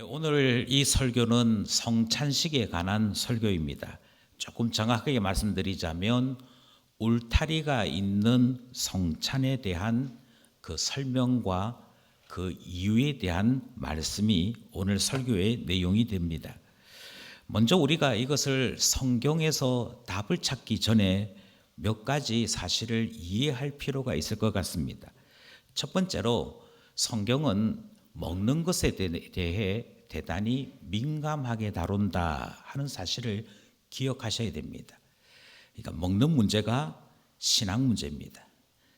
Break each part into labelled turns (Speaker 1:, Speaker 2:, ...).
Speaker 1: 오늘 이 설교는 성찬식에 관한 설교입니다. 조금 정확하게 말씀드리자면 울타리가 있는 성찬에 대한 그 설명과 그 이유에 대한 말씀이 오늘 설교의 내용이 됩니다. 먼저 우리가 이것을 성경에서 답을 찾기 전에 몇 가지 사실을 이해할 필요가 있을 것 같습니다. 첫 번째로 성경은 먹는 것에 대해 대단히 민감하게 다룬다 하는 사실을 기억하셔야 됩니다. 그러니까 먹는 문제가 신앙 문제입니다.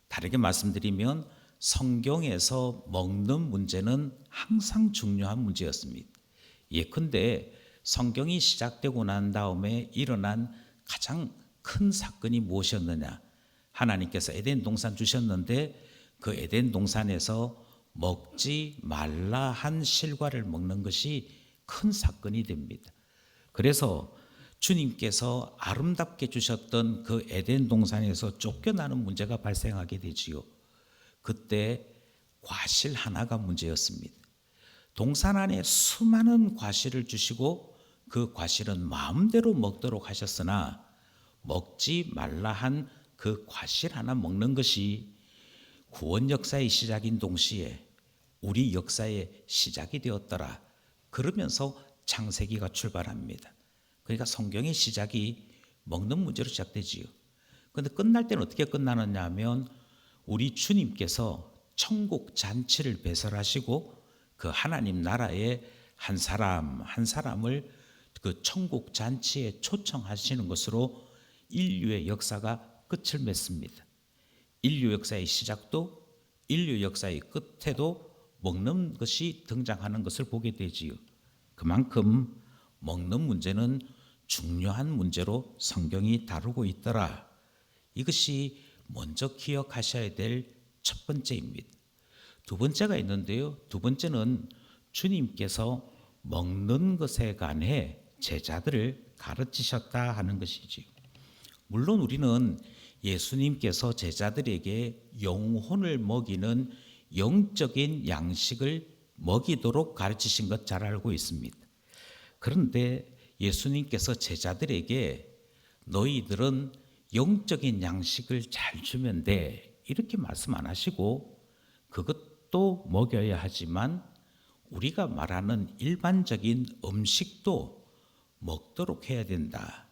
Speaker 1: 다르게 말씀드리면 성경에서 먹는 문제는 항상 중요한 문제였습니다. 예컨대 성경이 시작되고 난 다음에 일어난 가장 큰 사건이 무엇이었느냐? 하나님께서 에덴 동산 주셨는데 그 에덴 동산에서 먹지 말라 한 실과를 먹는 것이 큰 사건이 됩니다. 그래서 주님께서 아름답게 주셨던 그 에덴 동산에서 쫓겨나는 문제가 발생하게 되지요. 그때 과실 하나가 문제였습니다. 동산 안에 수많은 과실을 주시고 그 과실은 마음대로 먹도록 하셨으나 먹지 말라 한 그 과실 하나 먹는 것이 구원 역사의 시작인 동시에 우리 역사의 시작이 되었더라. 그러면서 창세기가 출발합니다. 그러니까 성경의 시작이 먹는 문제로 시작되지요. 그런데 끝날 때는 어떻게 끝나느냐 하면 우리 주님께서 천국 잔치를 배설하시고 그 하나님 나라의 한 사람 한 사람을 그 천국 잔치에 초청하시는 것으로 인류의 역사가 끝을 맺습니다. 인류 역사의 시작도 인류 역사의 끝에도 먹는 것이 등장하는 것을 보게 되지요. 그만큼 먹는 문제는 중요한 문제로 성경이 다루고 있더라. 이것이 먼저 기억하셔야 될 첫 번째입니다. 두 번째가 있는데요. 두 번째는 주님께서 먹는 것에 관해 제자들을 가르치셨다 하는 것이지요. 물론 우리는 예수님께서 제자들에게 영혼을 먹이는 영적인 양식을 먹이도록 가르치신 것 잘 알고 있습니다. 그런데 예수님께서 제자들에게 너희들은 영적인 양식을 잘 주면 돼 이렇게 말씀 안 하시고 그것도 먹여야 하지만 우리가 말하는 일반적인 음식도 먹도록 해야 된다.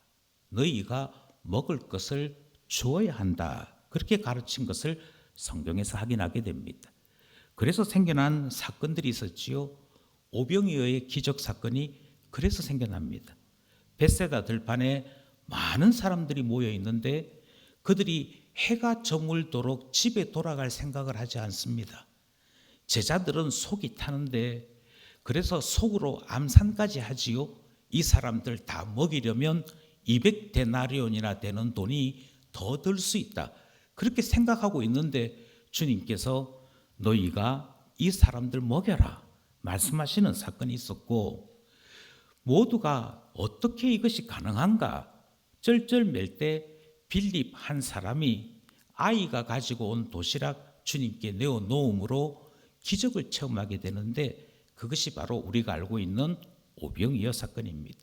Speaker 1: 너희가 먹을 것을 주어야 한다. 그렇게 가르친 것을 성경에서 확인하게 됩니다. 그래서 생겨난 사건들이 있었지요. 오병이어의 기적 사건이 그래서 생겨납니다. 벳세다 들판에 많은 사람들이 모여 있는데 그들이 해가 저물도록 집에 돌아갈 생각을 하지 않습니다. 제자들은 속이 타는데 그래서 속으로 암산까지 하지요. 이 사람들 다 먹이려면 200데나리온이나 되는 돈이 더 들 수 있다. 그렇게 생각하고 있는데 주님께서 너희가 이 사람들 먹여라 말씀하시는 사건이 있었고 모두가 어떻게 이것이 가능한가 쩔쩔맬 때 빌립 한 사람이 아이가 가지고 온 도시락 주님께 내어 놓음으로 기적을 체험하게 되는데 그것이 바로 우리가 알고 있는 오병이어 사건입니다.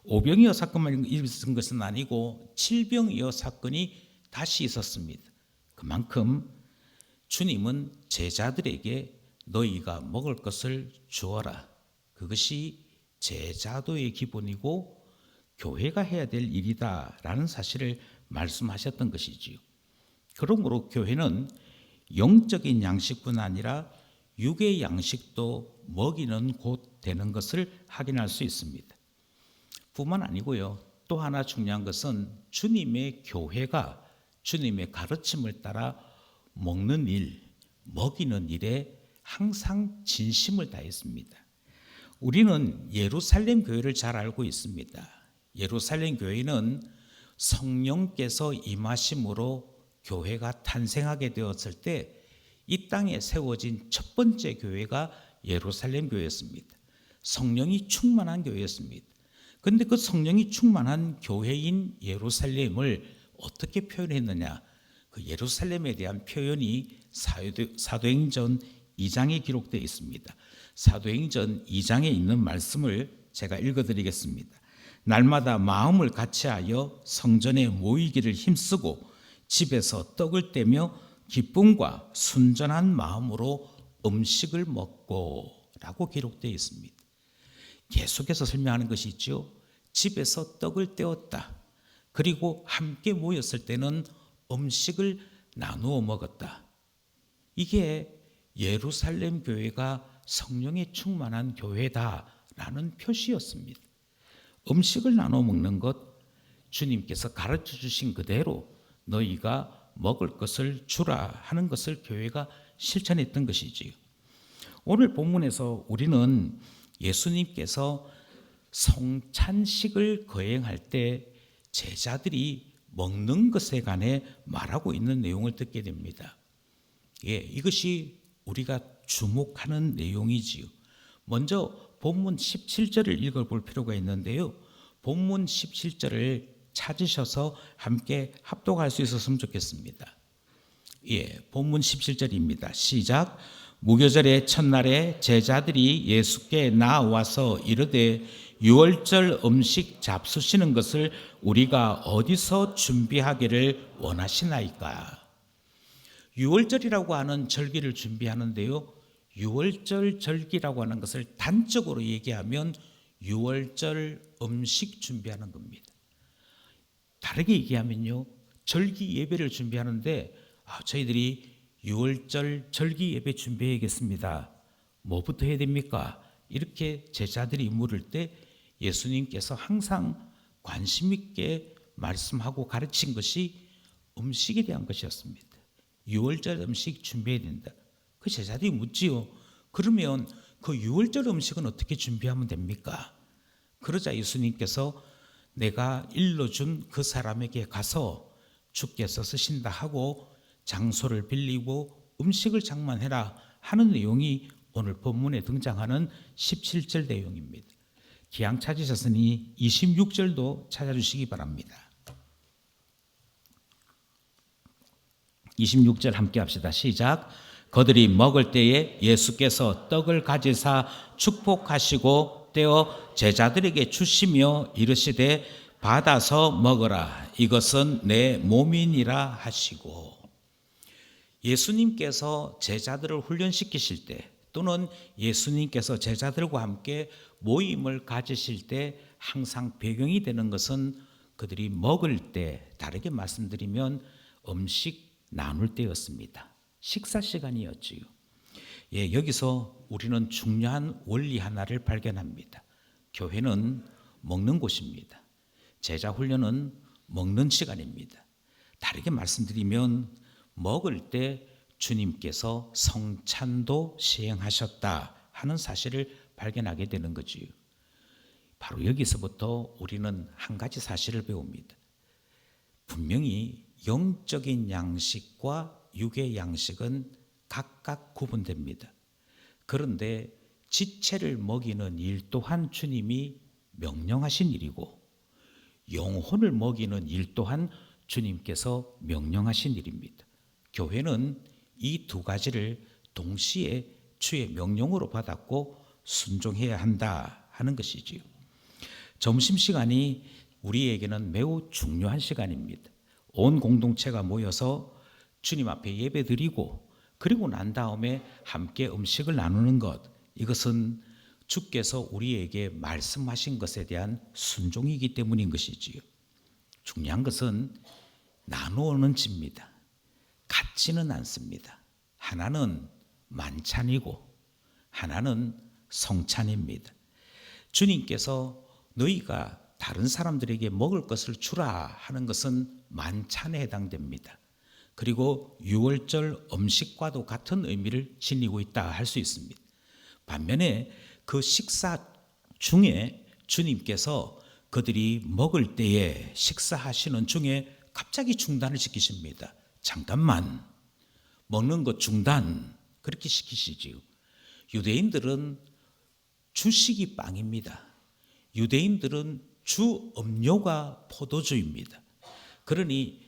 Speaker 1: 오병이어 사건만 있은 것은 아니고 칠병이어 사건이 다시 있었습니다. 그만큼 주님은 제자들에게 너희가 먹을 것을 주어라. 그것이 제자도의 기본이고 교회가 해야 될 일이다라는 사실을 말씀하셨던 것이지요. 그러므로 교회는 영적인 양식뿐 아니라 육의 양식도 먹이는 곳 되는 것을 확인할 수 있습니다. 뿐만 아니고요. 또 하나 중요한 것은 주님의 교회가 주님의 가르침을 따라 먹는 일, 먹이는 일에 항상 진심을 다했습니다. 우리는 예루살렘 교회를 잘 알고 있습니다. 예루살렘 교회는 성령께서 임하심으로 교회가 탄생하게 되었을 때 이 땅에 세워진 첫 번째 교회가 예루살렘 교회였습니다. 성령이 충만한 교회였습니다. 그런데 그 성령이 충만한 교회인 예루살렘을 어떻게 표현했느냐? 그 예루살렘에 대한 표현이 사도행전 2장에 기록되어 있습니다. 사도행전 2장에 있는 말씀을 제가 읽어드리겠습니다. 날마다 마음을 같이하여 성전에 모이기를 힘쓰고 집에서 떡을 떼며 기쁨과 순전한 마음으로 음식을 먹고 라고 기록되어 있습니다. 계속해서 설명하는 것이 있죠. 집에서 떡을 떼었다. 그리고 함께 모였을 때는 음식을 나누어 먹었다. 이게 예루살렘 교회가 성령에 충만한 교회다라는 표시였습니다. 음식을 나눠 먹는 것, 주님께서 가르쳐 주신 그대로 너희가 먹을 것을 주라 하는 것을 교회가 실천했던 것이지요. 오늘 본문에서 우리는 예수님께서 성찬식을 거행할 때 제자들이 먹는 것에 관해 말하고 있는 내용을 듣게 됩니다. 이것이 우리가 주목하는 내용이지요. 먼저 본문 17절을 읽어볼 필요가 있는데요. 본문 17절을 찾으셔서 함께 합독할 수 있었으면 좋겠습니다. 본문 17절입니다. 시작. 무교절의 첫날에 제자들이 예수께 나와서 이르되 유월절 음식 잡수시는 것을 우리가 어디서 준비하기를 원하시나이까. 유월절이라고 하는 절기를 준비하는데요. 유월절 절기라고 하는 것을 단적으로 얘기하면 유월절 음식 준비하는 겁니다. 다르게 얘기하면요. 절기 예배를 준비하는데 저희들이 유월절 절기 예배 준비해야겠습니다. 뭐부터 해야 됩니까? 이렇게 제자들이 물을 때 예수님께서 항상 관심 있게 말씀하고 가르친 것이 음식에 대한 것이었습니다. 유월절 음식 준비해야 된다. 그 제자들이 묻지요. 그러면 그 유월절 음식은 어떻게 준비하면 됩니까? 그러자 예수님께서 내가 일러준 그 사람에게 가서 주께서 쓰신다 하고 장소를 빌리고 음식을 장만해라 하는 내용이 오늘 본문에 등장하는 17절 내용입니다. 기왕 찾으셨으니 26절도 찾아주시기 바랍니다. 26절 함께 합시다. 시작. 그들이 먹을 때에 예수께서 떡을 가지사 축복하시고 떼어 제자들에게 주시며 이르시되 받아서 먹어라. 이것은 내 몸이니라 하시고. 예수님께서 제자들을 훈련시키실 때 또는 예수님께서 제자들과 함께 모임을 가지실 때 항상 배경이 되는 것은 그들이 먹을 때, 다르게 말씀드리면 음식 나눌 때였습니다. 식사 시간이었지요. 여기서 우리는 중요한 원리 하나를 발견합니다. 교회는 먹는 곳입니다. 제자 훈련은 먹는 시간입니다. 다르게 말씀드리면 먹을 때 주님께서 성찬도 시행하셨다 하는 사실을 발견하게 되는 거지요. 바로 여기서부터 우리는 한 가지 사실을 배웁니다. 분명히 영적인 양식과 육의 양식은 각각 구분됩니다. 그런데 지체를 먹이는 일 또한 주님이 명령하신 일이고 영혼을 먹이는 일 또한 주님께서 명령하신 일입니다. 교회는 이 두 가지를 동시에 주의 명령으로 받았고 순종해야 한다 하는 것이지요. 점심시간이 우리에게는 매우 중요한 시간입니다. 온 공동체가 모여서 주님 앞에 예배드리고 그리고 난 다음에 함께 음식을 나누는 것, 이것은 주께서 우리에게 말씀하신 것에 대한 순종이기 때문인 것이지요. 중요한 것은 나누어는 집니다. 같지는 않습니다. 하나는 만찬이고 하나는 성찬입니다. 주님께서 너희가 다른 사람들에게 먹을 것을 주라 하는 것은 만찬에 해당됩니다. 그리고 유월절 음식과도 같은 의미를 지니고 있다 할 수 있습니다. 반면에 그 식사 중에 주님께서 그들이 먹을 때에 식사하시는 중에 갑자기 중단을 시키십니다. 잠깐만, 먹는 것 중단, 그렇게 시키시지요. 유대인들은 주식이 빵입니다. 유대인들은 주 음료가 포도주입니다. 그러니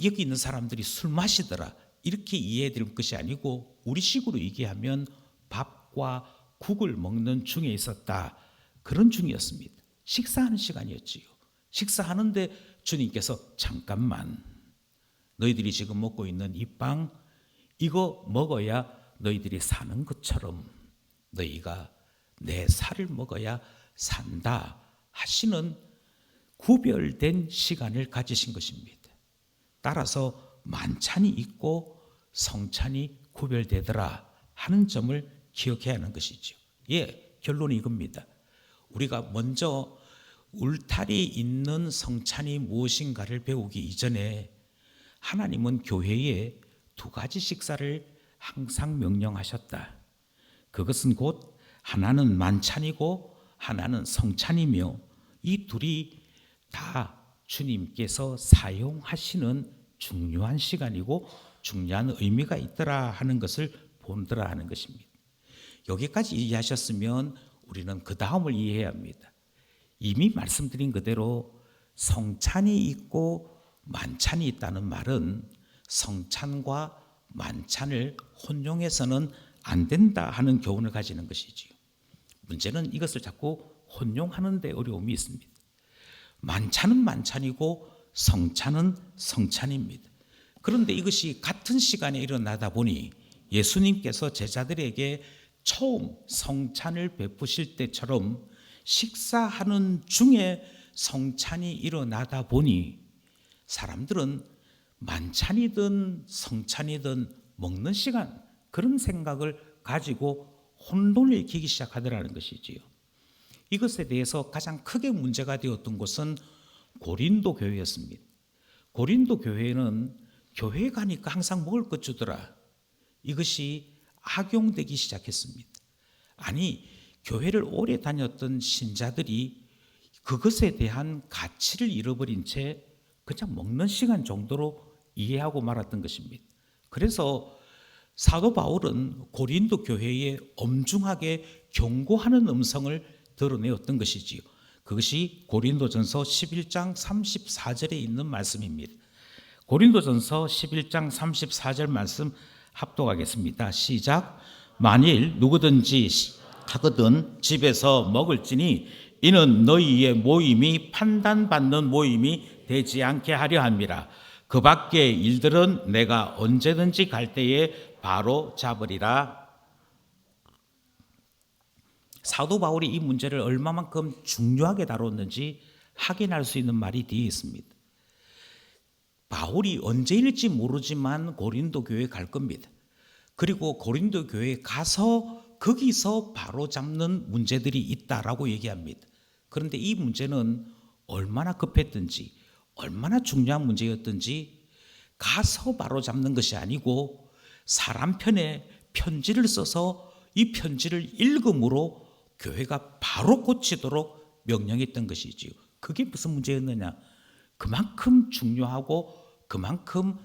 Speaker 1: 여기 있는 사람들이 술 마시더라 이렇게 이해해 드릴 것이 아니고 우리식으로 얘기하면 밥과 국을 먹는 중에 있었다. 그런 중이었습니다. 식사하는 시간이었지요. 식사하는데 주님께서 잠깐만, 너희들이 지금 먹고 있는 이 빵, 이거 먹어야 너희들이 사는 것처럼 너희가 내 살을 먹어야 산다 하시는 구별된 시간을 가지신 것입니다. 따라서 만찬이 있고 성찬이 구별되더라 하는 점을 기억해야 하는 것이죠. 예, 결론이 이겁니다. 우리가 먼저 울타리 있는 성찬이 무엇인가를 배우기 이전에 하나님은 교회에 두 가지 식사를 항상 명령하셨다. 그것은 곧 하나는 만찬이고 하나는 성찬이며 이 둘이 다 주님께서 사용하시는 중요한 시간이고 중요한 의미가 있더라 하는 것을 본더라 하는 것입니다. 여기까지 이해하셨으면 우리는 그 다음을 이해해야 합니다. 이미 말씀드린 그대로 성찬이 있고 만찬이 있다는 말은 성찬과 만찬을 혼용해서는 안 된다 하는 교훈을 가지는 것이지요. 문제는 이것을 자꾸 혼용하는 데 어려움이 있습니다. 만찬은 만찬이고 성찬은 성찬입니다. 그런데 이것이 같은 시간에 일어나다 보니 예수님께서 제자들에게 처음 성찬을 베푸실 때처럼 식사하는 중에 성찬이 일어나다 보니 사람들은 만찬이든 성찬이든 먹는 시간, 그런 생각을 가지고 혼돈을 일으키기 시작하더라는 것이지요. 이것에 대해서 가장 크게 문제가 되었던 곳은 고린도 교회였습니다. 고린도 교회는 교회 가니까 항상 먹을 것 주더라. 이것이 악용되기 시작했습니다. 아니, 교회를 오래 다녔던 신자들이 그것에 대한 가치를 잃어버린 채 그냥 먹는 시간 정도로 이해하고 말았던 것입니다. 그래서 사도 바울은 고린도 교회에 엄중하게 경고하는 음성을 드러내었던 것이지요. 그것이 고린도전서 11장 34절에 있는 말씀입니다. 고린도전서 11장 34절 말씀 합독하겠습니다. 시작. 만일 누구든지 하거든 집에서 먹을지니 이는 너희의 모임이 판단받는 모임이 되지 않게 하려 함이라. 그 밖의 일들은 내가 언제든지 갈 때에 바로 잡으리라. 사도 바울이 이 문제를 얼마만큼 중요하게 다뤘는지 확인할 수 있는 말이 뒤에 있습니다. 바울이 언제일지 모르지만 고린도 교회에 갈 겁니다. 그리고 고린도 교회에 가서 거기서 바로 잡는 문제들이 있다라고 얘기합니다. 그런데 이 문제는 얼마나 급했든지 얼마나 중요한 문제였든지 가서 바로 잡는 것이 아니고 사람 편에 편지를 써서 이 편지를 읽음으로 교회가 바로 고치도록 명령했던 것이지요. 그게 무슨 문제였느냐? 그만큼 중요하고 그만큼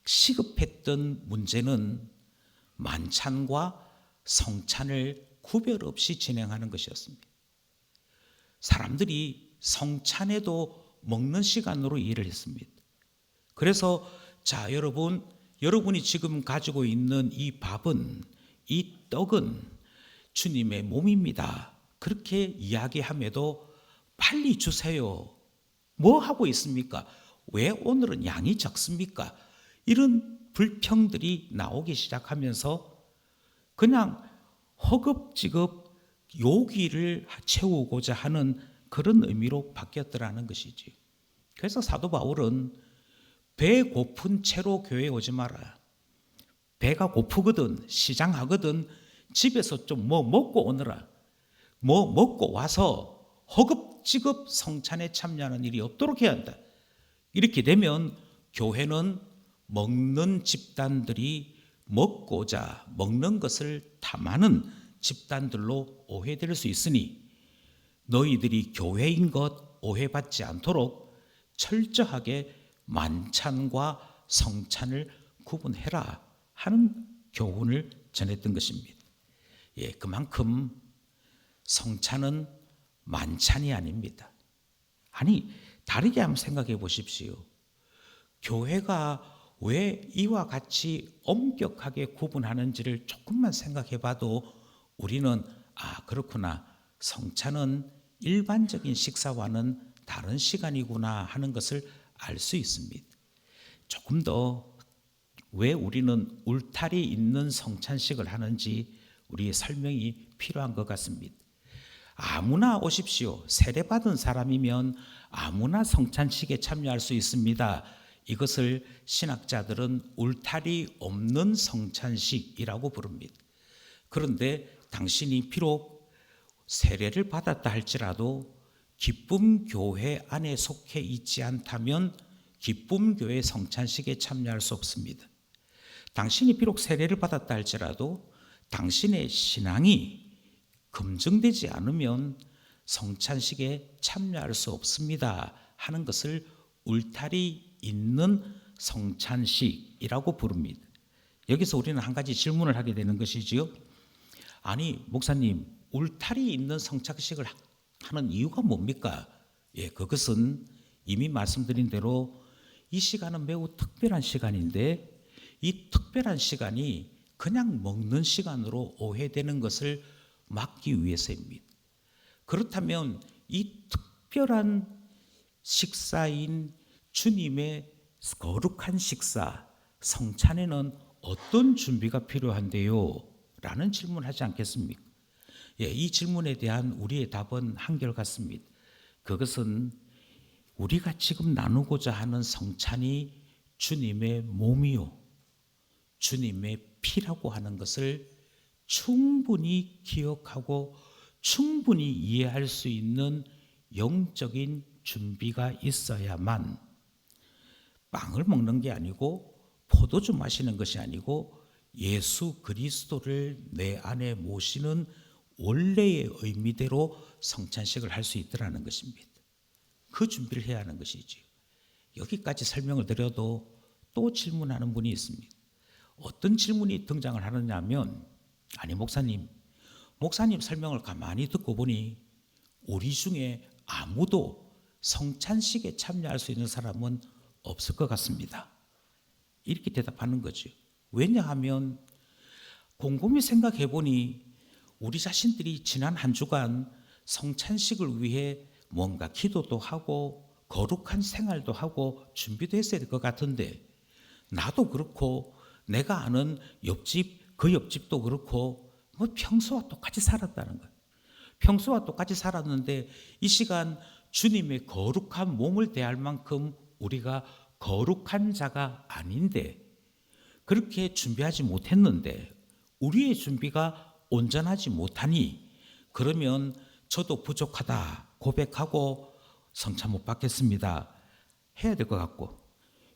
Speaker 1: 시급했던 문제는 만찬과 성찬을 구별 없이 진행하는 것이었습니다. 사람들이 성찬에도 먹는 시간으로 이해를 했습니다. 그래서 자, 여러분이 지금 가지고 있는 이 밥은, 이 떡은 주님의 몸입니다. 그렇게 이야기함에도 빨리 주세요. 뭐 하고 있습니까? 왜 오늘은 양이 적습니까? 이런 불평들이 나오기 시작하면서 그냥 허겁지겁 요기를 채우고자 하는 그런 의미로 바뀌었더라는 것이지. 그래서 사도 바울은 배 고픈 채로 교회에 오지 마라. 배가 고프거든, 시장하거든 집에서 좀 뭐 먹고 오너라. 뭐 먹고 와서 허겁지겁 성찬에 참여하는 일이 없도록 해야 한다. 이렇게 되면 교회는 먹는 집단들이 먹고자 먹는 것을 탐하는 집단들로 오해될 수 있으니 너희들이 교회인 것 오해받지 않도록 철저하게 만찬과 성찬을 구분해라 하는 교훈을 전했던 것입니다. 예, 그만큼 성찬은 만찬이 아닙니다. 아니, 다르게 한번 생각해 보십시오. 교회가 왜 이와 같이 엄격하게 구분하는지를 조금만 생각해 봐도 우리는 그렇구나. 성찬은 일반적인 식사와는 다른 시간이구나 하는 것을 알 수 있습니다. 조금 더 왜 우리는 울타리 있는 성찬식을 하는지 우리의 설명이 필요한 것 같습니다. 아무나 오십시오. 세례받은 사람이면 아무나 성찬식에 참여할 수 있습니다. 이것을 신학자들은 울타리 없는 성찬식이라고 부릅니다. 그런데 당신이 비록 세례를 받았다 할지라도 기쁨교회 안에 속해 있지 않다면 기쁨교회 성찬식에 참여할 수 없습니다. 당신이 비록 세례를 받았다 할지라도 당신의 신앙이 검증되지 않으면 성찬식에 참여할 수 없습니다 하는 것을 울타리 있는 성찬식이라고 부릅니다. 여기서 우리는 한 가지 질문을 하게 되는 것이지요. 아니 목사님, 울타리 있는 성찬식을 하는 이유가 뭡니까? 그것은 이미 말씀드린 대로 이 시간은 매우 특별한 시간인데 이 특별한 시간이 그냥 먹는 시간으로 오해되는 것을 막기 위해서입니다. 그렇다면 이 특별한 식사인 주님의 거룩한 식사, 성찬에는 어떤 준비가 필요한데요? 라는 질문을 하지 않겠습니까? 이 질문에 대한 우리의 답은 한결같습니다. 그것은 우리가 지금 나누고자 하는 성찬이 주님의 몸이요 주님의 피라고 하는 것을 충분히 기억하고 충분히 이해할 수 있는 영적인 준비가 있어야만 빵을 먹는 게 아니고 포도주 마시는 것이 아니고 예수 그리스도를 내 안에 모시는 원래의 의미대로 성찬식을 할 수 있더라는 것입니다. 그 준비를 해야 하는 것이지. 여기까지 설명을 드려도 또 질문하는 분이 있습니다. 어떤 질문이 등장을 하느냐 하면 아니 목사님 설명을 가만히 듣고 보니 우리 중에 아무도 성찬식에 참여할 수 있는 사람은 없을 것 같습니다. 이렇게 대답하는 거죠. 왜냐하면 곰곰이 생각해 보니 우리 자신들이 지난 한 주간 성찬식을 위해 뭔가 기도도 하고 거룩한 생활도 하고 준비도 했어야 될 것 같은데 나도 그렇고 내가 아는 옆집 그 옆집도 그렇고 평소와 똑같이 살았다는 거예요. 평소와 똑같이 살았는데 이 시간 주님의 거룩한 몸을 대할 만큼 우리가 거룩한 자가 아닌데 그렇게 준비하지 못했는데 우리의 준비가 온전하지 못하니 그러면 저도 부족하다 고백하고 성찬 못 받겠습니다 해야 될 것 같고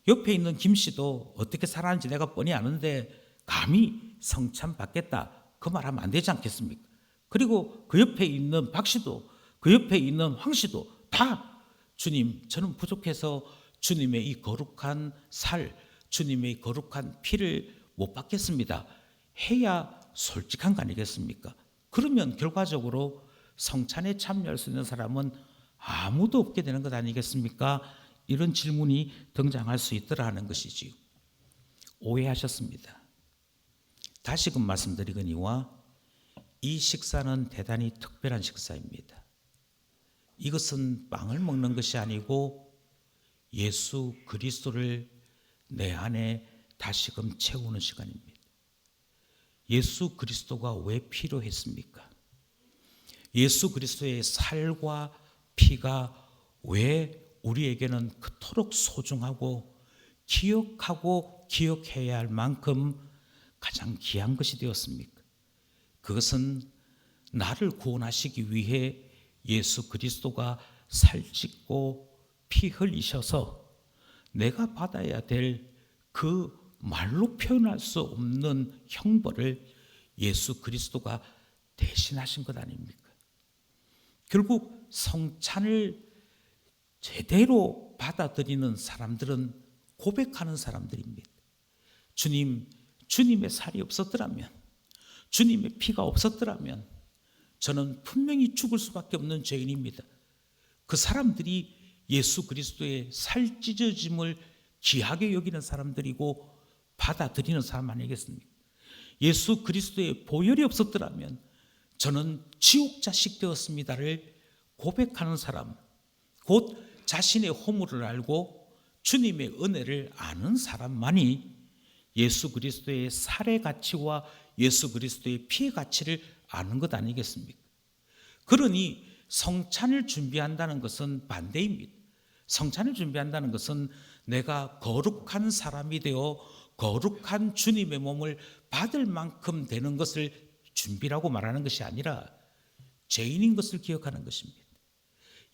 Speaker 1: 옆에 있는 김 씨도 어떻게 살았는지 내가 뻔히 아는데 감히 성찬 받겠다 그 말하면 안 되지 않겠습니까? 그리고 그 옆에 있는 박 씨도 그 옆에 있는 황 씨도 다 주님 저는 부족해서 주님의 이 거룩한 살 주님의 이 거룩한 피를 못 받겠습니다 해야 솔직한 거 아니겠습니까? 그러면 결과적으로 성찬에 참여할 수 있는 사람은 아무도 없게 되는 것 아니겠습니까? 이런 질문이 등장할 수 있더라는 것이지요. 오해하셨습니다. 다시금 말씀드리거니와 이 식사는 대단히 특별한 식사입니다. 이것은 빵을 먹는 것이 아니고 예수 그리스도를 내 안에 다시금 채우는 시간입니다. 예수 그리스도가 왜 필요했습니까? 예수 그리스도의 살과 피가 왜 우리에게는 그토록 소중하고 기억하고 기억해야 할 만큼 가장 귀한 것이 되었습니까? 그것은 나를 구원하시기 위해 예수 그리스도가 살찢고 피 흘리셔서 내가 받아야 될 그 말로 표현할 수 없는 형벌을 예수 그리스도가 대신하신 것 아닙니까? 결국 성찬을 제대로 받아들이는 사람들은 고백하는 사람들입니다. 주님, 주님의 살이 없었더라면, 주님의 피가 없었더라면 저는 분명히 죽을 수밖에 없는 죄인입니다. 그 사람들이 예수 그리스도의 살 찢어짐을 귀하게 여기는 사람들이고 받아들이는 사람 아니겠습니까? 예수 그리스도의 보혈이 없었더라면 저는 지옥 자식 되었습니다를 고백하는 사람, 곧 자신의 허물을 알고 주님의 은혜를 아는 사람만이 예수 그리스도의 살의 가치와 예수 그리스도의 피의 가치를 아는 것 아니겠습니까? 그러니 성찬을 준비한다는 것은 반대입니다. 성찬을 준비한다는 것은 내가 거룩한 사람이 되어 거룩한 주님의 몸을 받을 만큼 되는 것을 준비라고 말하는 것이 아니라 죄인인 것을 기억하는 것입니다.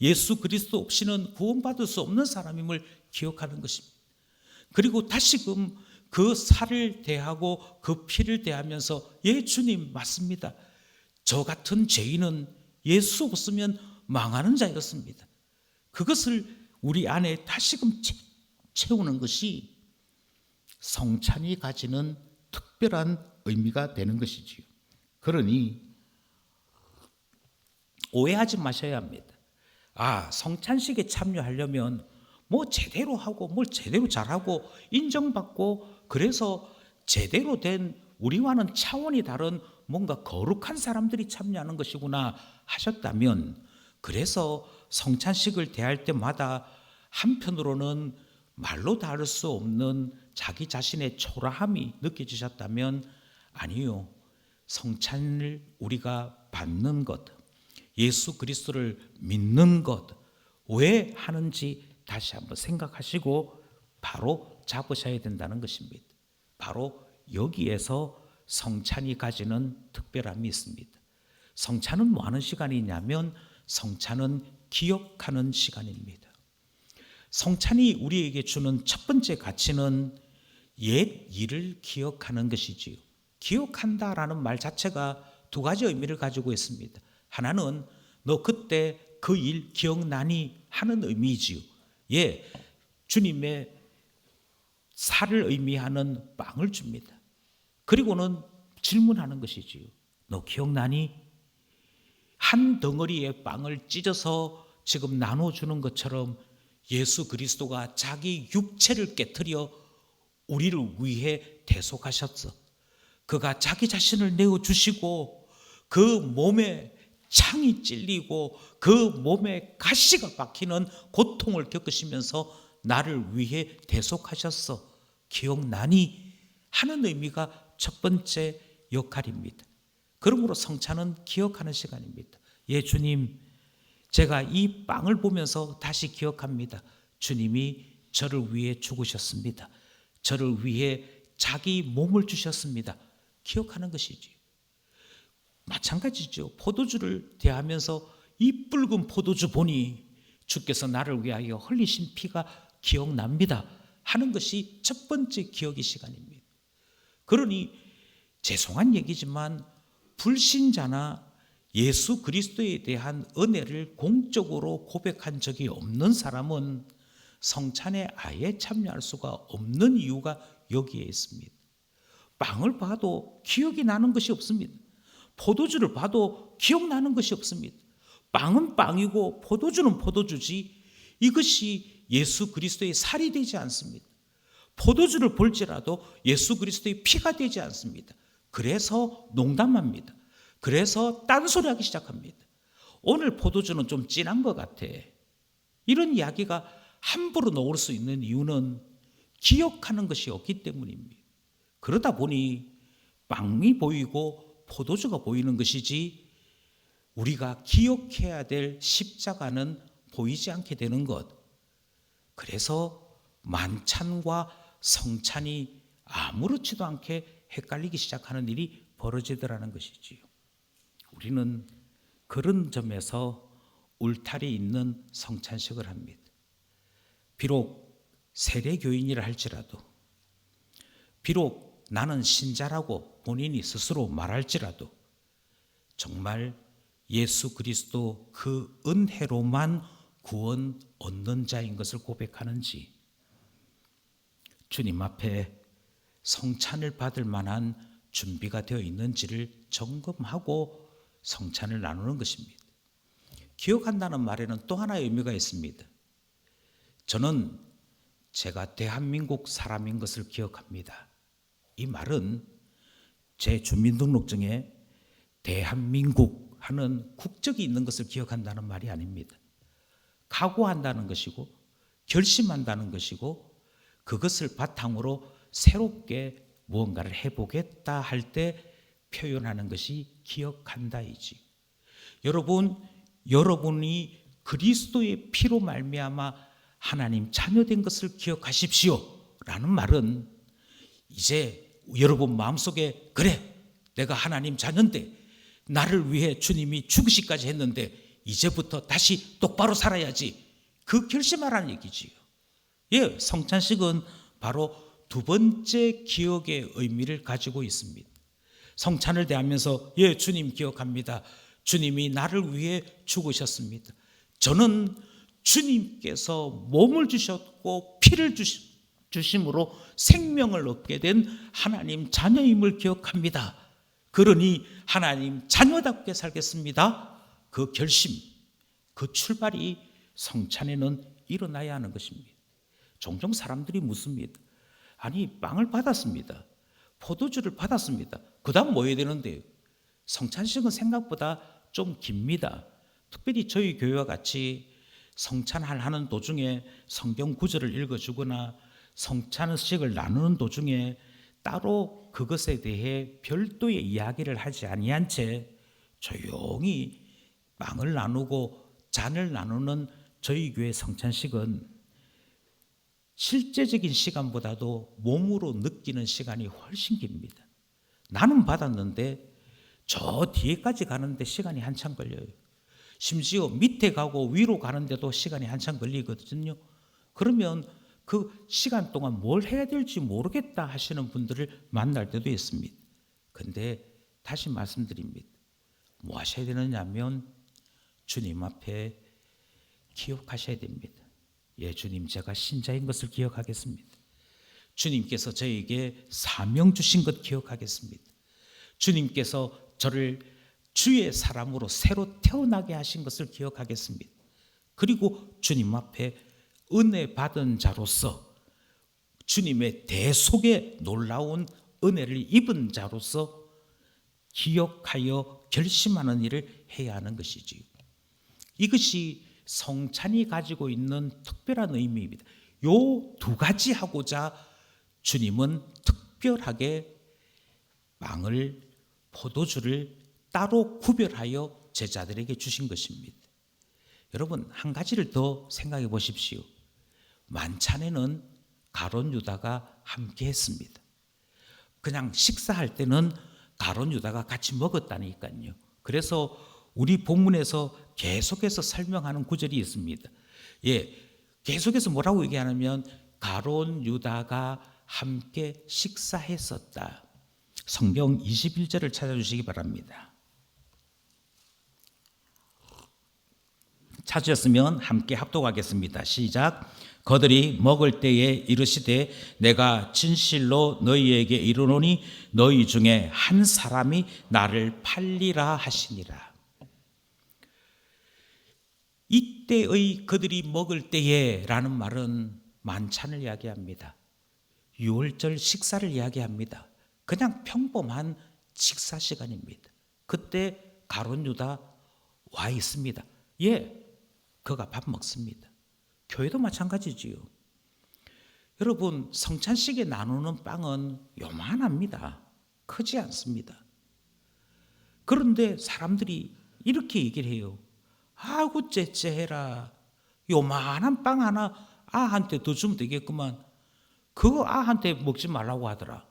Speaker 1: 예수 그리스도 없이는 구원받을 수 없는 사람임을 기억하는 것입니다. 그리고 다시금 그 살을 대하고 그 피를 대하면서 예 주님 맞습니다. 저 같은 죄인은 예수 없으면 망하는 자였습니다. 그것을 우리 안에 다시금 채우는 것이 성찬이 가지는 특별한 의미가 되는 것이지요. 그러니 오해하지 마셔야 합니다. 성찬식에 참여하려면 뭐 제대로 하고 뭘 제대로 잘하고 인정받고 그래서 제대로 된 우리와는 차원이 다른 뭔가 거룩한 사람들이 참여하는 것이구나 하셨다면, 그래서 성찬식을 대할 때마다 한편으로는 말로 다룰 수 없는 자기 자신의 초라함이 느껴지셨다면 아니요. 성찬을 우리가 받는 것, 예수 그리스도를 믿는 것 왜 하는지 다시 한번 생각하시고 바로 잡으셔야 된다는 것입니다. 바로 여기에서 성찬이 가지는 특별함이 있습니다. 성찬은 뭐 하는 시간이냐면 성찬은 기억하는 시간입니다. 성찬이 우리에게 주는 첫 번째 가치는 옛 일을 기억하는 것이지요. 기억한다라는 말 자체가 두 가지 의미를 가지고 있습니다. 하나는 너 그때 그 일 기억나니 하는 의미지요. 예, 주님의 살을 의미하는 빵을 줍니다. 그리고는 질문하는 것이지요. 너 기억나니? 한 덩어리의 빵을 찢어서 지금 나눠주는 것처럼 예수 그리스도가 자기 육체를 깨트려 우리를 위해 대속하셨어. 그가 자기 자신을 내어주시고 그 몸에 창이 찔리고 그 몸에 가시가 박히는 고통을 겪으시면서 나를 위해 대속하셨어. 기억나니? 하는 의미가 첫 번째 역할입니다. 그러므로 성찬은 기억하는 시간입니다. 예, 주님, 제가 이 빵을 보면서 다시 기억합니다. 주님이 저를 위해 죽으셨습니다. 저를 위해 자기 몸을 주셨습니다. 기억하는 것이지. 마찬가지죠. 포도주를 대하면서 이 붉은 포도주 보니 주께서 나를 위하여 흘리신 피가 기억납니다 하는 것이 첫 번째 기억의 시간입니다. 그러니 죄송한 얘기지만 불신자나 예수 그리스도에 대한 은혜를 공적으로 고백한 적이 없는 사람은 성찬에 아예 참여할 수가 없는 이유가 여기에 있습니다. 빵을 봐도 기억이 나는 것이 없습니다. 포도주를 봐도 기억나는 것이 없습니다. 빵은 빵이고 포도주는 포도주지 이것이 예수 그리스도의 살이 되지 않습니다. 포도주를 볼지라도 예수 그리스도의 피가 되지 않습니다. 그래서 농담합니다. 그래서 딴소리하기 시작합니다. 오늘 포도주는 좀 진한 것 같아. 이런 이야기가 함부로 나올 수 있는 이유는 기억하는 것이 없기 때문입니다. 그러다 보니 빵이 보이고 포도주가 보이는 것이지 우리가 기억해야 될 십자가는 보이지 않게 되는 것. 그래서 만찬과 성찬이 아무렇지도 않게 헷갈리기 시작하는 일이 벌어지더라는 것이지요. 우리는 그런 점에서 울타리 있는 성찬식을 합니다. 비록 세례교인이라 할지라도, 비록 나는 신자라고 본인이 스스로 말할지라도 정말 예수 그리스도 그 은혜로만 구원 얻는 자인 것을 고백하는지, 주님 앞에 성찬을 받을 만한 준비가 되어 있는지를 점검하고 성찬을 나누는 것입니다. 기억한다는 말에는 또 하나의 의미가 있습니다. 저는 제가 대한민국 사람인 것을 기억합니다. 이 말은 제 주민등록증에 대한민국 하는 국적이 있는 것을 기억한다는 말이 아닙니다. 각오한다는 것이고 결심한다는 것이고 그것을 바탕으로 새롭게 무언가를 해보겠다 할 때 표현하는 것이 기억한다이지. 여러분이 그리스도의 피로 말미암아 하나님 자녀된 것을 기억하십시오 라는 말은 이제 여러분 마음속에 그래 내가 하나님 자녀인데 나를 위해 주님이 죽으시기까지 했는데 이제부터 다시 똑바로 살아야지, 그 결심하라는 얘기지요. 예, 성찬식은 바로 두 번째 기억의 의미를 가지고 있습니다. 성찬을 대하면서 예, 주님 기억합니다. 주님이 나를 위해 죽으셨습니다. 저는 주님께서 몸을 주셨고 피를 주심으로 생명을 얻게 된 하나님 자녀임을 기억합니다. 그러니 하나님 자녀답게 살겠습니다. 그 결심, 그 출발이 성찬에는 일어나야 하는 것입니다. 종종 사람들이 묻습니다. 아니, 빵을 받았습니다. 포도주를 받았습니다. 그 다음 뭐 해야 되는데요? 성찬식은 생각보다 좀 깁니다. 특별히 저희 교회와 같이 성찬을 하는 도중에 성경 구절을 읽어주거나 성찬식을 나누는 도중에 따로 그것에 대해 별도의 이야기를 하지 아니한 채 조용히 빵을 나누고 잔을 나누는 저희 교회 성찬식은 실제적인 시간보다도 몸으로 느끼는 시간이 훨씬 깁니다. 나는 받았는데 저 뒤에까지 가는데 시간이 한참 걸려요. 심지어 밑에 가고 위로 가는데도 시간이 한참 걸리거든요. 그러면 그 시간 동안 뭘 해야 될지 모르겠다 하시는 분들을 만날 때도 있습니다. 근데 다시 말씀드립니다. 뭐 하셔야 되느냐 하면 주님 앞에 기억하셔야 됩니다. 예, 주님, 제가 신자인 것을 기억하겠습니다. 주님께서 저에게 사명 주신 것 기억하겠습니다. 주님께서 저를 주의 사람으로 새로 태어나게 하신 것을 기억하겠습니다. 그리고 주님 앞에 은혜 받은 자로서 주님의 대속에 놀라운 은혜를 입은 자로서 기억하여 결심하는 일을 해야 하는 것이지요. 이것이 성찬이 가지고 있는 특별한 의미입니다. 요 두 가지 하고자 주님은 특별하게 빵을, 포도주를 따로 구별하여 제자들에게 주신 것입니다. 여러분, 한 가지를 더 생각해 보십시오. 만찬에는 가룟 유다가 함께 했습니다. 그냥 식사할 때는 가룟 유다가 같이 먹었다니까요. 그래서 우리 본문에서 계속해서 설명하는 구절이 있습니다. 예, 계속해서 뭐라고 얘기하냐면 가룟 유다가 함께 식사했었다. 성경 21절을 찾아주시기 바랍니다. 찾으셨으면 함께 합독하겠습니다. 시작. 그들이 먹을 때에 이르시되 내가 진실로 너희에게 이르노니 너희 중에 한 사람이 나를 팔리라 하시니라. 이때의 그들이 먹을 때에 라는 말은 만찬을 이야기합니다. 유월절 식사를 이야기합니다. 그냥 평범한 식사 시간입니다. 그때 가룟 유다 와 있습니다. 예, 그가 밥 먹습니다. 교회도 마찬가지지요. 여러분, 성찬식에 나누는 빵은 요만합니다. 크지 않습니다. 그런데 사람들이 이렇게 얘기를 해요. 아이고 째째해라. 요만한 빵 하나 아한테 더 주면 되겠구만. 그거 아한테 먹지 말라고 하더라.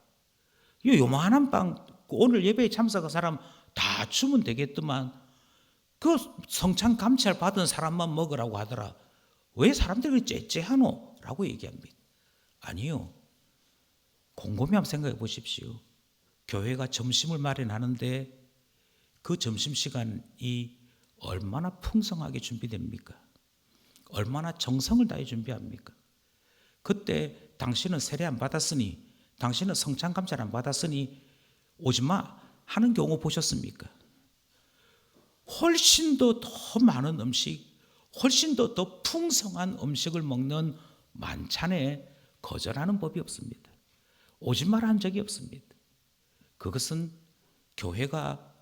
Speaker 1: 요만한 빵 오늘 예배에 참석한 사람 다 주면 되겠더만 그 성찬 감찰 받은 사람만 먹으라고 하더라. 왜 사람들이 째째하노? 라고 얘기합니다. 아니요. 곰곰이 한번 생각해 보십시오. 교회가 점심을 마련하는데 그 점심시간이 얼마나 풍성하게 준비됩니까? 얼마나 정성을 다해 준비합니까? 그때 당신은 세례 안 받았으니, 당신은 성찬 감찰 안 받았으니 오지마 하는 경우 보셨습니까? 훨씬 더 많은 음식, 훨씬 더 풍성한 음식을 먹는 만찬에 거절하는 법이 없습니다. 오지 마라 한 적이 없습니다. 그것은 교회가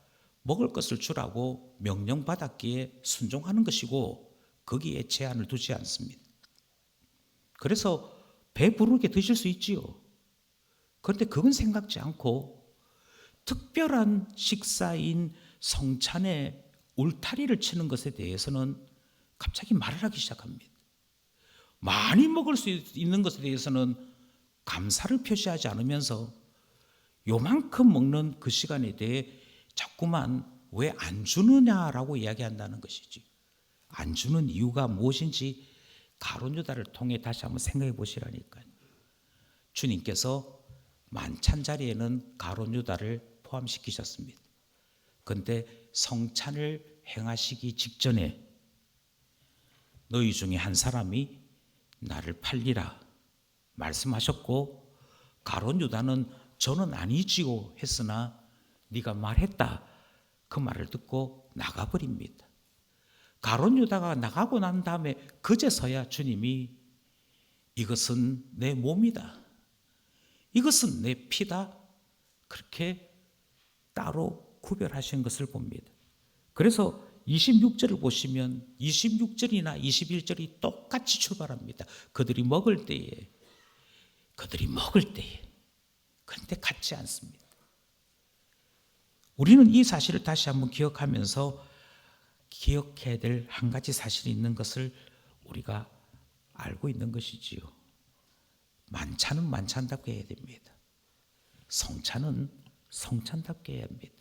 Speaker 1: 먹을 것을 주라고 명령받았기에 순종하는 것이고 거기에 제한을 두지 않습니다. 그래서 배부르게 드실 수 있지요. 그런데 그건 생각지 않고 특별한 식사인 성찬에 울타리를 치는 것에 대해서는 갑자기 말을 하기 시작합니다. 많이 먹을 수 있는 것에 대해서는 감사를 표시하지 않으면서 요만큼 먹는 그 시간에 대해 자꾸만 왜 안 주느냐라고 이야기한다는 것이지. 안 주는 이유가 무엇인지 가룟 유다를 통해 다시 한번 생각해 보시라니까요. 주님께서 만찬 자리에는 가룟 유다를 포함시키셨습니다. 그런데 성찬을 행하시기 직전에 너희 중에 한 사람이 나를 팔리라 말씀하셨고, 가룟 유다는 저는 아니지요 했으나 네가 말했다 그 말을 듣고 나가버립니다. 가룟 유다가 나가고 난 다음에 그제서야 주님이 이것은 내 몸이다, 이것은 내 피다, 그렇게 따로 구별하신 것을 봅니다. 그래서 26절을 보시면 26절이나 21절이 똑같이 출발합니다. 그들이 먹을 때에 그런데 같지 않습니다. 우리는 이 사실을 다시 한번 기억하면서 기억해야 될 한 가지 사실이 있는 것을 우리가 알고 있는 것이지요. 만찬은 만찬답게 해야 됩니다. 성찬은 성찬답게 해야 합니다.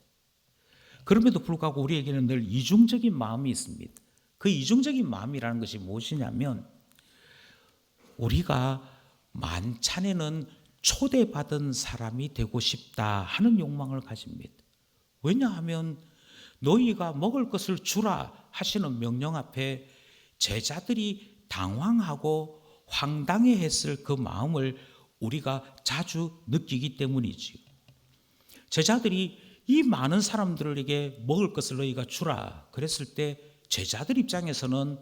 Speaker 1: 그럼에도 불구하고 우리에게는 늘 이중적인 마음이 있습니다. 그 이중적인 마음이라는 것이 무엇이냐면, 우리가 만찬에는 초대받은 사람이 되고 싶다 하는 욕망을 가집니다. 왜냐하면 너희가 먹을 것을 주라 하시는 명령 앞에 제자들이 당황하고 황당해했을 그 마음을 우리가 자주 느끼기 때문이지요. 제자들이 이 많은 사람들에게 먹을 것을 너희가 주라 그랬을 때 제자들 입장에서는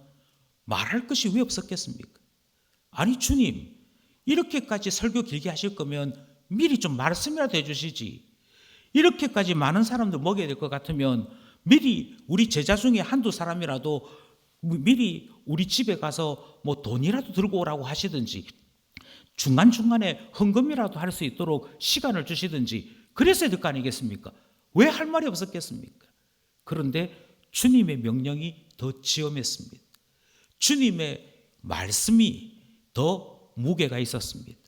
Speaker 1: 말할 것이 왜 없었겠습니까? 아니 주님, 이렇게까지 설교 길게 하실 거면 미리 좀 말씀이라도 해주시지. 이렇게까지 많은 사람들 먹여야 될 것 같으면 미리 우리 제자 중에 한두 사람이라도 미리 우리 집에 가서 뭐 돈이라도 들고 오라고 하시든지, 중간중간에 헌금이라도 할 수 있도록 시간을 주시든지 그랬어야 될 거 아니겠습니까? 왜 할 말이 없었겠습니까? 그런데 주님의 명령이 더 지엄했습니다. 주님의 말씀이 더 무게가 있었습니다.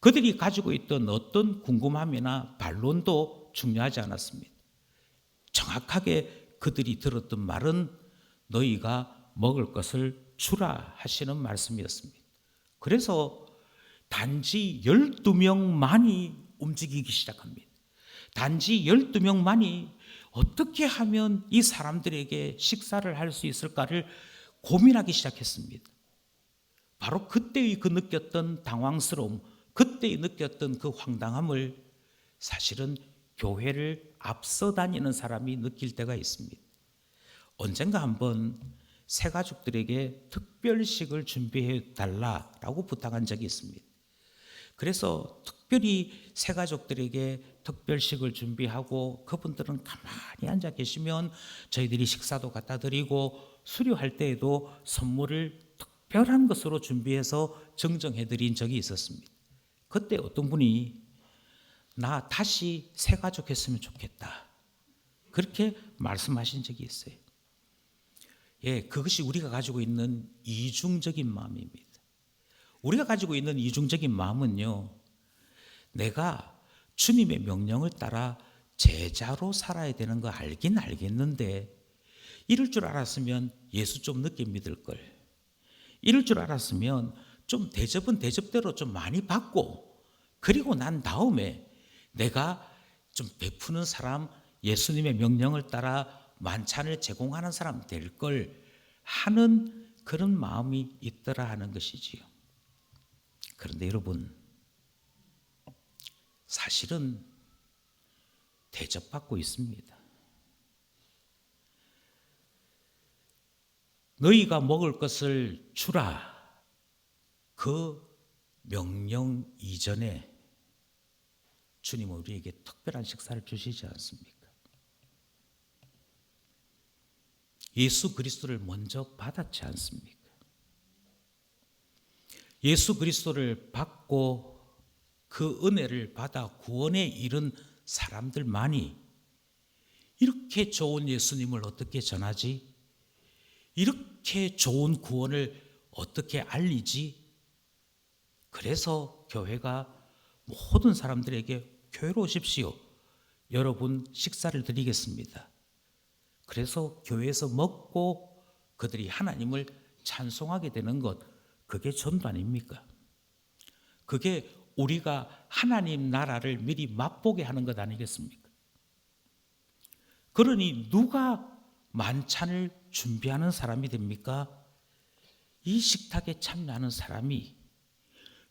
Speaker 1: 그들이 가지고 있던 어떤 궁금함이나 반론도 중요하지 않았습니다. 정확하게 그들이 들었던 말은 너희가 먹을 것을 주라 하시는 말씀이었습니다. 그래서 단지 12명만이 움직이기 시작합니다. 단지 12명만이 어떻게 하면 이 사람들에게 식사를 할 수 있을까를 고민하기 시작했습니다. 바로 그때의 그 느꼈던 당황스러움, 그때의 느꼈던 그 황당함을 사실은 교회를 앞서 다니는 사람이 느낄 때가 있습니다. 언젠가 한번 새가족들에게 특별식을 준비해 달라라고 부탁한 적이 있습니다. 그래서 특별히 새가족들에게 특별식을 준비하고 그분들은 가만히 앉아 계시면 저희들이 식사도 갖다 드리고 수료할 때에도 선물을 특별한 것으로 준비해서 정정해 드린 적이 있었습니다. 그때 어떤 분이 나 다시 새가족 했으면 좋겠다, 그렇게 말씀하신 적이 있어요. 예, 그것이 우리가 가지고 있는 이중적인 마음입니다. 우리가 가지고 있는 이중적인 마음은요, 내가 주님의 명령을 따라 제자로 살아야 되는 거 알긴 알겠는데, 이럴 줄 알았으면 예수 좀 늦게 믿을 걸, 이럴 줄 알았으면 좀 대접은 대접대로 좀 많이 받고, 그리고 난 다음에 내가 좀 베푸는 사람, 예수님의 명령을 따라 만찬을 제공하는 사람 될 걸 하는 그런 마음이 있더라 하는 것이지요. 그런데 여러분, 사실은 대접받고 있습니다. 너희가 먹을 것을 주라, 그 명령 이전에 주님은 우리에게 특별한 식사를 주시지 않습니까? 예수 그리스도를 먼저 받았지 않습니까? 예수 그리스도를 받고 그 은혜를 받아 구원에 이른 사람들만이 이렇게 좋은 예수님을 어떻게 전하지? 이렇게 좋은 구원을 어떻게 알리지? 그래서 교회가 모든 사람들에게 교회로 오십시오. 여러분 식사를 드리겠습니다. 그래서 교회에서 먹고 그들이 하나님을 찬송하게 되는 것, 그게 전도 아닙니까? 그게 우리가 하나님 나라를 미리 맛보게 하는 것 아니겠습니까? 그러니 누가 만찬을 준비하는 사람이 됩니까? 이 식탁에 참여하는 사람이,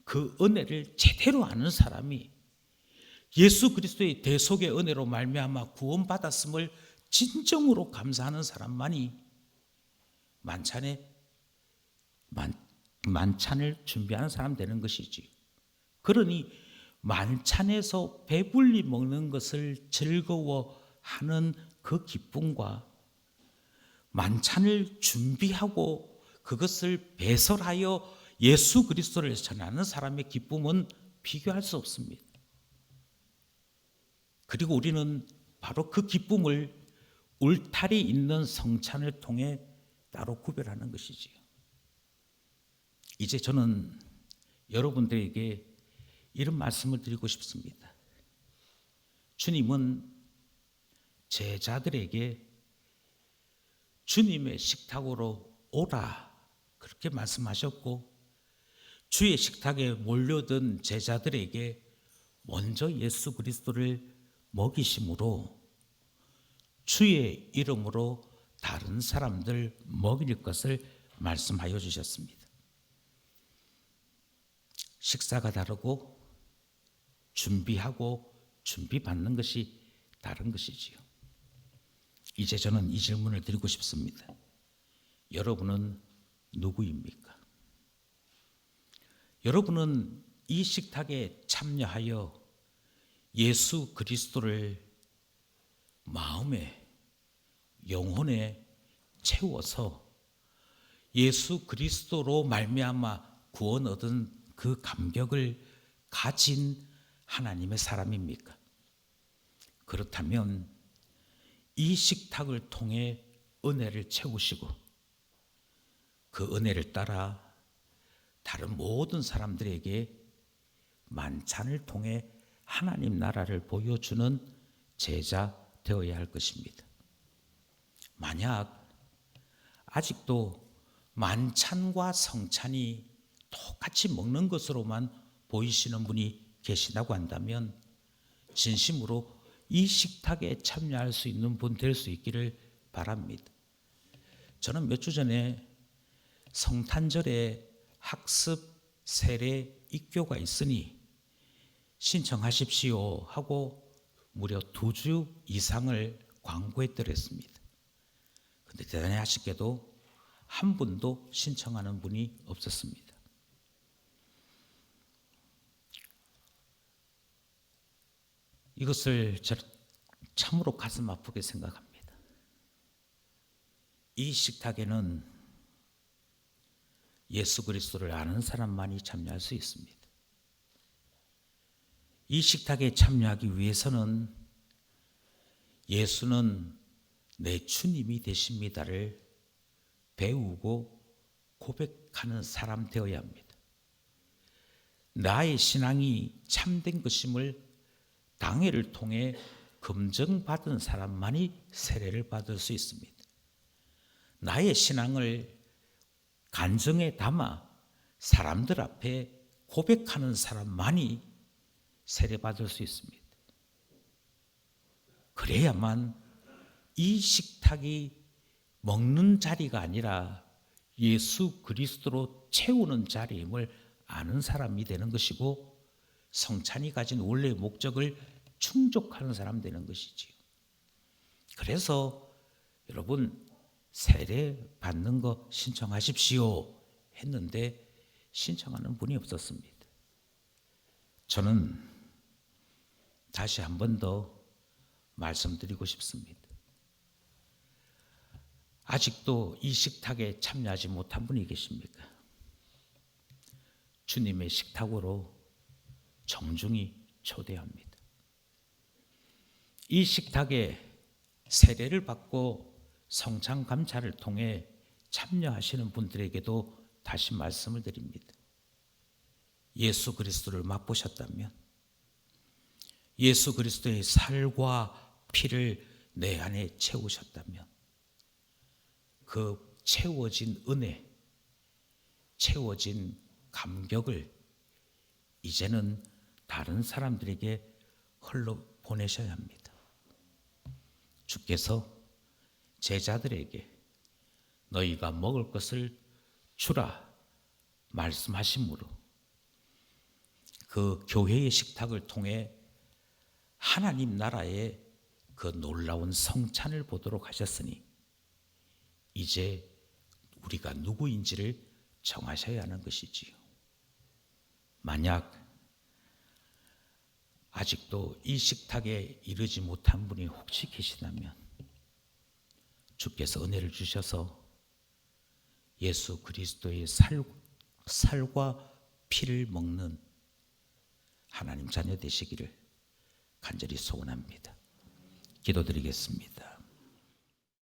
Speaker 1: 그 은혜를 제대로 아는 사람이, 예수 그리스도의 대속의 은혜로 말미암아 구원받았음을 진정으로 감사하는 사람만이 만찬을 준비하는 사람 되는 것이지. 그러니 만찬에서 배불리 먹는 것을 즐거워하는 그 기쁨과 만찬을 준비하고 그것을 배설하여 예수 그리스도를 전하는 사람의 기쁨은 비교할 수 없습니다. 그리고 우리는 바로 그 기쁨을 울타리 있는 성찬을 통해 따로 구별하는 것이지요. 이제 저는 여러분들에게 이런 말씀을 드리고 싶습니다. 주님은 제자들에게 주님의 식탁으로 오라 그렇게 말씀하셨고, 주의 식탁에 몰려든 제자들에게 먼저 예수 그리스도를 먹이심으로 주의 이름으로 다른 사람들 먹일 것을 말씀하여 주셨습니다. 식사가 다르고 준비하고 준비받는 것이 다른 것이지요. 이제 저는 이 질문을 드리고 싶습니다. 여러분은 누구입니까? 여러분은 이 식탁에 참여하여 예수 그리스도를 마음에, 영혼에 채워서 예수 그리스도로 말미암아 구원 얻은 그 감격을 가진 하나님의 사람입니까? 그렇다면 이 식탁을 통해 은혜를 채우시고 그 은혜를 따라 다른 모든 사람들에게 만찬을 통해 하나님 나라를 보여주는 제자 되어야 할 것입니다. 만약 아직도 만찬과 성찬이 똑같이 먹는 것으로만 보이시는 분이 계시다고 한다면 진심으로 이 식탁에 참여할 수 있는 분 될 수 있기를 바랍니다. 저는 몇 주 전에 성탄절에 학습 세례 입교가 있으니 신청하십시오 하고 무려 2주 이상을 광고했더랬습니다. 그런데 대단히 아쉽게도 한 분도 신청하는 분이 없었습니다. 이것을 참으로 가슴 아프게 생각합니다. 이 식탁에는 예수 그리스도를 아는 사람만이 참여할 수 있습니다. 이 식탁에 참여하기 위해서는 예수는 내 주님이 되십니다를 배우고 고백하는 사람 되어야 합니다. 나의 신앙이 참된 것임을 당회를 통해 검증받은 사람만이 세례를 받을 수 있습니다. 나의 신앙을 간증에 담아 사람들 앞에 고백하는 사람만이 세례받을 수 있습니다. 그래야만 이 식탁이 먹는 자리가 아니라 예수 그리스도로 채우는 자리임을 아는 사람이 되는 것이고, 성찬이 가진 원래의 목적을 충족하는 사람 되는 것이지요. 그래서 여러분 세례 받는 거 신청하십시오 했는데 신청하는 분이 없었습니다. 저는 다시 한 번 더 말씀드리고 싶습니다. 아직도 이 식탁에 참여하지 못한 분이 계십니까? 주님의 식탁으로 정중히 초대합니다. 이 식탁에 세례를 받고 성찬 감찰을 통해 참여하시는 분들에게도 다시 말씀을 드립니다. 예수 그리스도를 맛보셨다면, 예수 그리스도의 살과 피를 내 안에 채우셨다면, 그 채워진 은혜, 채워진 감격을 이제는 다른 사람들에게 흘러 보내셔야 합니다. 주께서 제자들에게 너희가 먹을 것을 주라 말씀하심으로 그 교회의 식탁을 통해 하나님 나라의 그 놀라운 성찬을 보도록 하셨으니 이제 우리가 누구인지를 정하셔야 하는 것이지요. 만약 아직도 이 식탁에 이르지 못한 분이 혹시 계시다면 주께서 은혜를 주셔서 예수 그리스도의 살과 피를 먹는 하나님 자녀 되시기를 간절히 소원합니다. 기도드리겠습니다.